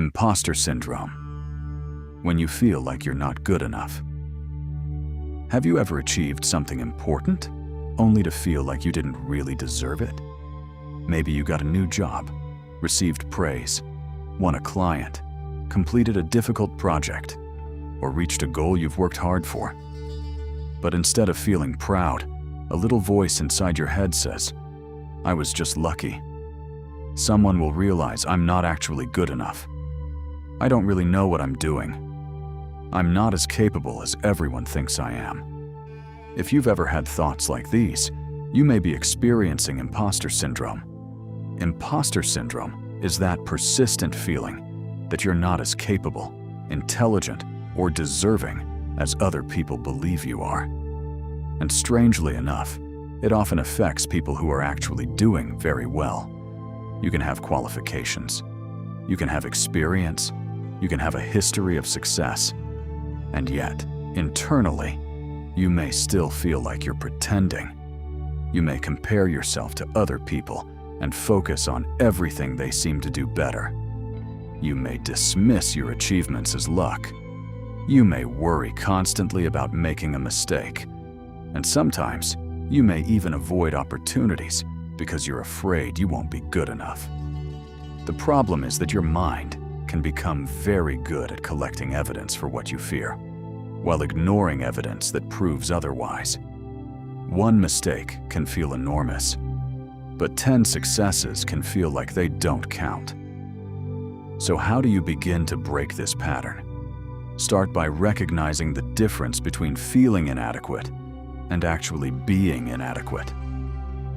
Imposter syndrome. When you feel like you're not good enough. Have you ever achieved something important, only to feel like you didn't really deserve it? Maybe you got a new job, received praise, won a client, completed a difficult project, or reached a goal you've worked hard for. But instead of feeling proud, a little voice inside your head says, "I was just lucky. Someone will realize I'm not actually good enough. I don't really know what I'm doing. I'm not as capable as everyone thinks I am." If you've ever had thoughts like these, you may be experiencing imposter syndrome. Imposter syndrome is that persistent feeling that you're not as capable, intelligent, or deserving as other people believe you are. And strangely enough, it often affects people who are actually doing very well. You can have qualifications, you can have experience, you can have a history of success, and yet, internally, you may still feel like you're pretending. You may compare yourself to other people and focus on everything they seem to do better. You may dismiss your achievements as luck. You may worry constantly about making a mistake. And sometimes, you may even avoid opportunities because you're afraid you won't be good enough. The problem is that your mind can become very good at collecting evidence for what you fear, while ignoring evidence that proves otherwise. One mistake can feel enormous, but 10 successes can feel like they don't count. So how do you begin to break this pattern? Start by recognizing the difference between feeling inadequate and actually being inadequate.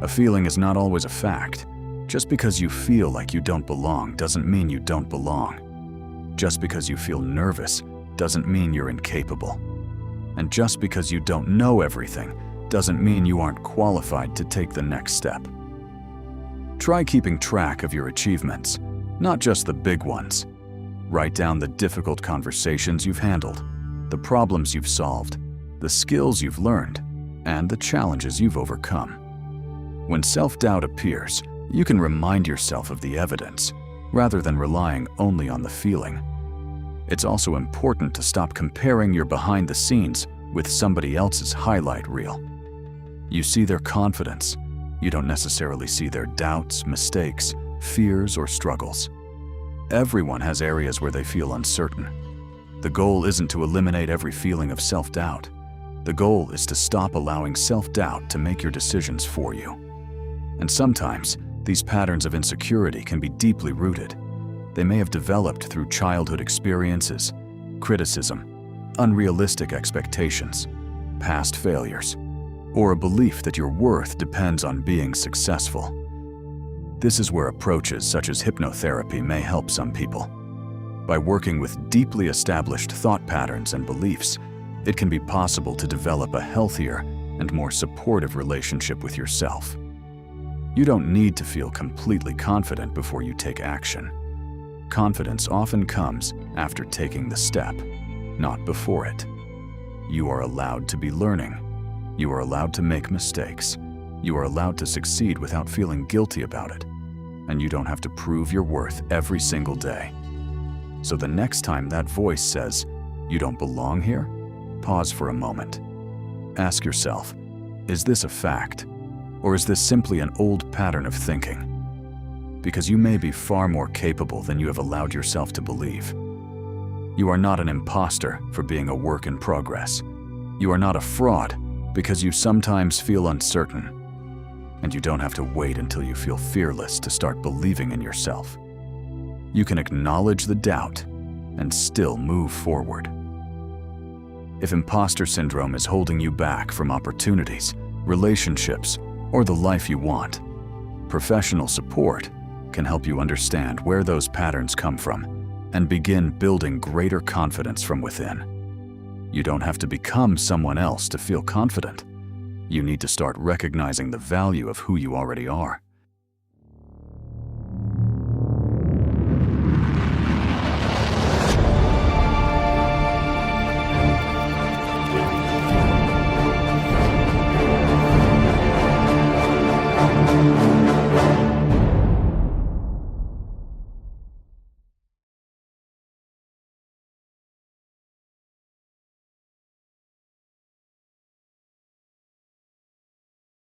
A feeling is not always a fact. Just because you feel like you don't belong doesn't mean you don't belong. Just because you feel nervous doesn't mean you're incapable. And just because you don't know everything doesn't mean you aren't qualified to take the next step. Try keeping track of your achievements, not just the big ones. Write down the difficult conversations you've handled, the problems you've solved, the skills you've learned, and the challenges you've overcome. When self-doubt appears, you can remind yourself of the evidence, rather than relying only on the feeling. It's also important to stop comparing your behind the scenes with somebody else's highlight reel. You see their confidence. You don't necessarily see their doubts, mistakes, fears, or struggles. Everyone has areas where they feel uncertain. The goal isn't to eliminate every feeling of self-doubt. The goal is to stop allowing self-doubt to make your decisions for you. And sometimes, these patterns of insecurity can be deeply rooted. They may have developed through childhood experiences, criticism, unrealistic expectations, past failures, or a belief that your worth depends on being successful. This is where approaches such as hypnotherapy may help some people. By working with deeply established thought patterns and beliefs, it can be possible to develop a healthier and more supportive relationship with yourself. You don't need to feel completely confident before you take action. Confidence often comes after taking the step, not before it. You are allowed to be learning. You are allowed to make mistakes. You are allowed to succeed without feeling guilty about it. And you don't have to prove your worth every single day. So the next time that voice says, "You don't belong here," pause for a moment. Ask yourself, is this a fact? Or is this simply an old pattern of thinking? Because you may be far more capable than you have allowed yourself to believe. You are not an imposter for being a work in progress. You are not a fraud because you sometimes feel uncertain. And you don't have to wait until you feel fearless to start believing in yourself. You can acknowledge the doubt and still move forward. If imposter syndrome is holding you back from opportunities, relationships, or the life you want, professional support can help you understand where those patterns come from and begin building greater confidence from within. You don't have to become someone else to feel confident. You need to start recognizing the value of who you already are.